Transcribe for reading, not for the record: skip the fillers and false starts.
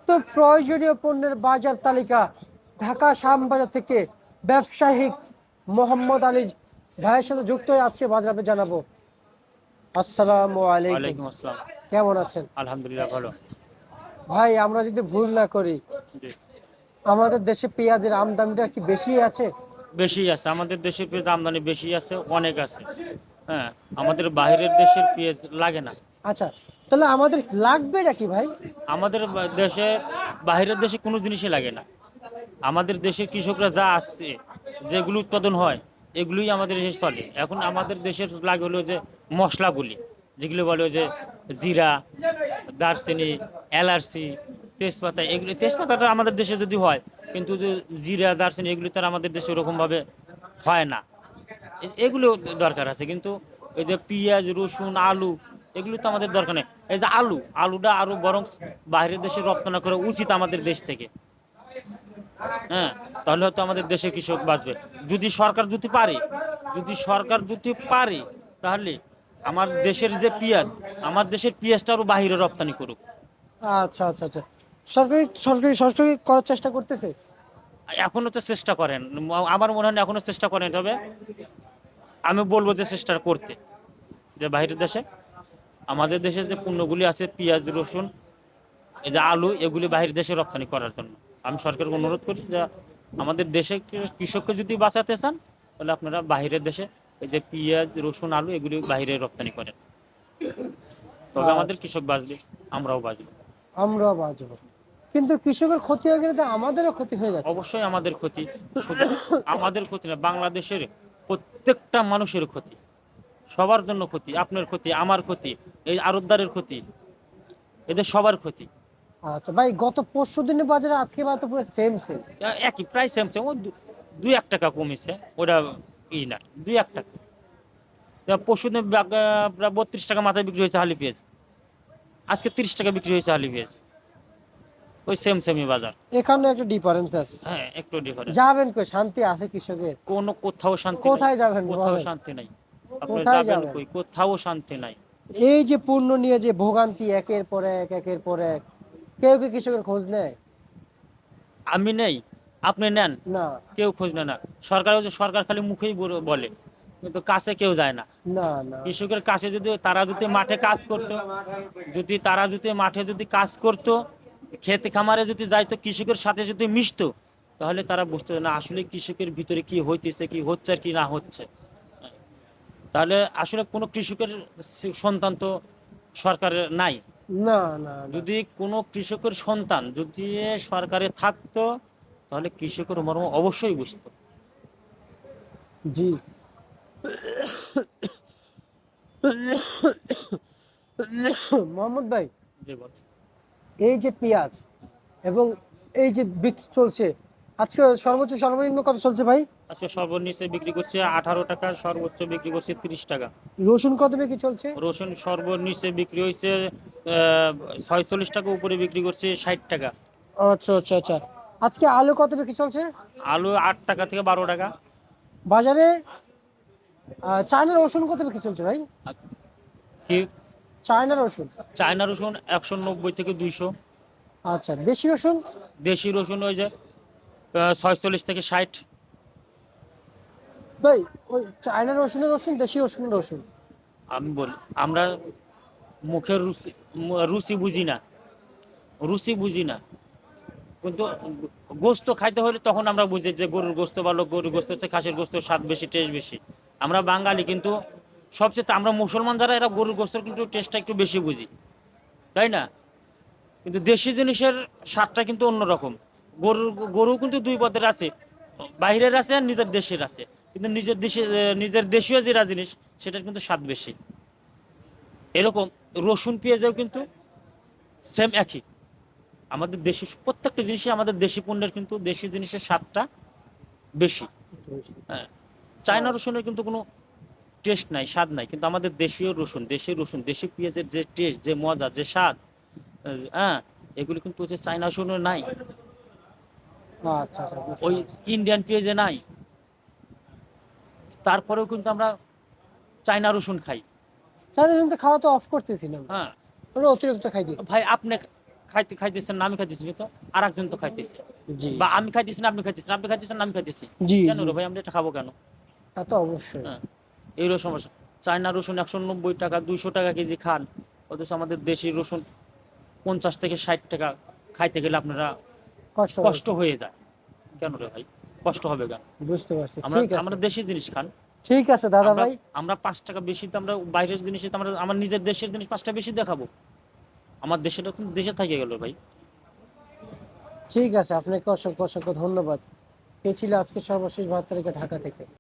প্রয়োজনীয় পণ্যের বাজার তালিকা ঢাকা শ্যামবাজার থেকে ব্যবসায়িক মোহাম্মদ আলী ভাইয়ের সাথে যুক্ত হয়ে আজকে বাজারে জানাবো। আসসালামু আলাইকুম। ওয়ালাইকুম আসসালাম। কেমন আছেন আলহামদুলিল্লাহ ভালো। ভাই? আমরা যদি ভুল না করি, জি। আমাদের দেশে পেঁয়াজের আমদানিটা কি বেশি আছে? বেশি আছে, আমাদের দেশের পেঁয়াজ আমদানি বেশি আছে, অনেক আছে। হ্যাঁ, আমাদের বাইরের দেশের পেঁয়াজ লাগে না। আচ্ছা, তাহলে আমাদের লাগবে নাকি ভাই? আমাদের দেশে বাইরের দেশে কোনো জিনিসই লাগে না। আমাদের দেশের কৃষকরা যা আসছে, যেগুলো উৎপাদন হয়, এগুলোই আমাদের দেশে চলে। এখন আমাদের দেশের লাগে হলো যে মশলাগুলি, যেগুলো বলে যে জিরা, দারচিনি, এলাচি, তেজপাতা। এগুলি, তেজপাতাটা আমাদের দেশে যদি হয়, কিন্তু যে জিরা, দারচিনি এগুলি তো আর আমাদের দেশে ওরকমভাবে হয় না। এগুলো দরকার আছে, কিন্তু এই যে পেঁয়াজ, রসুন, আলু, এগুলো তো আমাদের দরকার নেই। এই যে আলুটা আরো বরং বাইরের দেশে রপ্তানি করা উচিত আমাদের দেশ থেকে। হ্যাঁ, তাহলে হয়তো আমাদের দেশের কৃষক বাঁচবে। যদি সরকার যদি পারে তাহলে আমার দেশের যে পেঁয়াজ, আমার দেশের পেঁয়াজটা আরো বাইরে রপ্তানি করুক। আচ্ছা আচ্ছা আচ্ছা, সরকারি সরকারি সরকারি করার চেষ্টা করতেছে। এখনো তো চেষ্টা করেন, আমার মনে হয় না এখনো চেষ্টা করেন। তবে আমি বলবো যে চেষ্টা করতে, যে বাইরের দেশে আমাদের দেশের যে পণ্যগুলি আছে, পেঁয়াজ, রসুন, এই যে আলু, এগুলি বাইরের দেশে রপ্তানি করার জন্য আমি সরকারকে অনুরোধ করি যে আমাদের দেশে কৃষককে যদি বাঁচাতে চান, তাহলে আপনারা বাইরের দেশে এই যে পেঁয়াজ, রসুন, আলু এগুলি বাইরে রপ্তানি করেন। তবে আমাদের আচ্ছা, কৃষক বাঁচবে, আমরাও বাঁচবো। আমরা বাঁচবো, কিন্তু কৃষকের ক্ষতি হয়ে গেলে তো আমাদেরও ক্ষতি হয়ে যাচ্ছে। অবশ্যই আমাদের ক্ষতি, শুধু আমাদের ক্ষতি না, বাংলাদেশের প্রত্যেকটা মানুষের ক্ষতি, সবার জন্য ক্ষতি। আপনার ক্ষতি, আমার ক্ষতি, এই আড়তদারের ক্ষতি, এদের সবার ক্ষতি। আচ্ছা ভাই, গত পরশু দিনের বাজারে আজকে বাজার তো পুরো সেম সেম। একই প্রায় সেম সেম, ও দুই এক টাকা কমেছে, ওটা না, দুই এক টাকা। পরশুদিন প্রায় 32 টাকা মাথায় বিক্রি হয়েছে হালি পেঁয়াজ, আজকে 30 টাকা বিক্রি হয়েছে হালি পেঁয়াজ। ওই সেম সেমই বাজার। এখানে একটা ডিফারেন্স আছে। হ্যাঁ, একটু ডিফারেন্স। যাবেন কই? শান্তি আছে কৃষকের? কোথাও শান্তি নাই, কোথায় যাবেন কোথাও বলেন? শান্তি নাই। আপনি কোথায় যাবেন যাবেন? কই? কোথাও শান্তি নাই। এই যে পণ্য নিয়ে যে ভোগান্তি, একের পর এক একের পর এক, কেউ কি কৃষকের খোঁজ নেয়? আমি নেই, আপনি নেন, না কেউ খোঁজ নেয় না। সরকার খালি মুখেই বলে, কিন্তু কাছে কেউ যায় না। না না। কৃষকের কাছে যদি তারা যদি মাঠে কাজ করতো, যদি তারা যদি মাঠে যদি কাজ করতো, খেতে খামারে যদি যাইতো, কৃষকের সাথে যদি মিশতো, তাহলে তারা বুঝতো না আসলে কৃষকের ভিতরে কি হইতেছে, কি হচ্ছে আর কি না হচ্ছে। তাহলে আসলে কোনো কৃষকের সন্তান তো সরকারের নাই। না না না। যদি কোনো কৃষকের সন্তান যদি সরকারে থাকতো, তাহলে কৃষকের মর্ম অবশ্যই বুঝতো। জি। মোহাম্মদ ভাই, যে বল। এই যে পেঁয়াজ এবং এই যে বিক্রি চলছে, আজকে সর্বোচ্চ সর্বনিম্ন কত চলছে ভাই? আজকে সর্বনিচে বিক্রি করছে 18 টাকা, সর্বোচ্চ বিক্রি করছে 30 টাকা। রসুন কত বিক্রি চলছে? রসুন সর্বনিচে বিক্রি হয়েছে 46 টাকা, উপরে বিক্রি করছে 60 টাকা। আচ্ছা আচ্ছা আচ্ছা। আজকে আলু কত বিক্রি চলছে আলু 8 টাকা থেকে 12 টাকা। বাজারে? চায়না রসুন কত বিক্রি চলছে ভাই? আর কি? চায়না রসুন? চায়না রসুন 190 থেকে 200। আচ্ছা, দেশি রসুন? দেশি রসুন ওই যে 46 থেকে 60। ভাই, ওই চায়না রসুনের রসুন, দেশি রসুনের রসুন? আমি বলি, আমরা মুখের রুচি বুঝি না, রুচি বুঝি না, কিন্তু গোস্ত খাইতে হলে তখন আমরা বুঝি যে গরুর গোস্ত ভালো, গরুর গোস্ত হচ্ছে খাসির গোস্ত, স্বাদ বেশি, টেস্ট বেশি। আমরা বাঙালি, কিন্তু সবচেয়ে আমরা মুসলমান যারা, এরা গরুর গোস্তের কিন্তু টেস্টটা একটু বেশি বুঝি, তাই না? কিন্তু দেশি জিনিসের স্বাদটা কিন্তু অন্যরকম। গরুর গরু কিন্তু দুই পদের আছে, বাইরের আছে আর নিজের দেশের আছে। কিন্তু নিজের দেশীয় যেটা জিনিস, সেটার কিন্তু স্বাদ বেশি। এরকম রসুন পেঁয়াজও কিন্তু সেম একই। আমাদের দেশি প্রত্যেকটা জিনিসই, আমাদের দেশি পণ্যের কিন্তু দেশি জিনিসের স্বাদটা বেশি। হ্যাঁ, চায়না রসুনের কিন্তু কোনো টেস্ট নাই, স্বাদ নাই, কিন্তু আমাদের দেশীয় রসুন, দেশি পেঁয়াজের যে টেস্ট, যে মজা, যে স্বাদ, হ্যাঁ, এগুলো কিন্তু হচ্ছে চায়না রসুনের নাই, আচ্ছা আচ্ছা, বুঝতে ওই পারছি। ইন্ডিয়ান পেঁয়াজে নাই। তারপরেও কিন্তু আমরা চায়না রসুন খাই। চায়না রসুন তো খাওয়া তো অফ করতেছিলাম, হ্যাঁ ওটা অতিরিক্ত খাই দিই। ভাই, আপনি খাইতেছেন না আমি খাইতেছি তো আর একজন তো খাইতেছে, জি বা আমি খাইতেছি না আপনি খাইতেছেন, আপনি খাইতেছেন না আমি খাইতেছি, জি কেন জি রে ভাই আমরা এটা খাবো কেন? তা তো অবশ্যই। হ্যাঁ, এইগুলো সমস্যা। চায়না রসুন 190 টাকা 200 টাকা কেজি খান, অথচ আমাদের দেশি রসুন 50 থেকে 60 টাকা, খাইতে গেলে আপনারা কষ্ট কষ্ট হয়েছে। হয়ে যায়। কেন রে ভাই কষ্ট হবে কেন? বুঝতে পারছি, আমরা ঠিক আছে। আমরা দেশি জিনিস খান। ঠিক আছে দাদা আমরা ভাই। আমরা 5 টাকা বেশিতে আমরা বাইরের জিনিস আমরা আমার নিজের দেশের জিনিস 5 টাকা বেশি দেখাবো, আমার দেশেটা কিন্তু দেশে থেকে গেল ভাই। ঠিক আছে, আপনাকে অসংখ্য অসংখ্য ধন্যবাদ। এ ছিল আজকে সর্বশেষ 72 ঢাকা থেকে।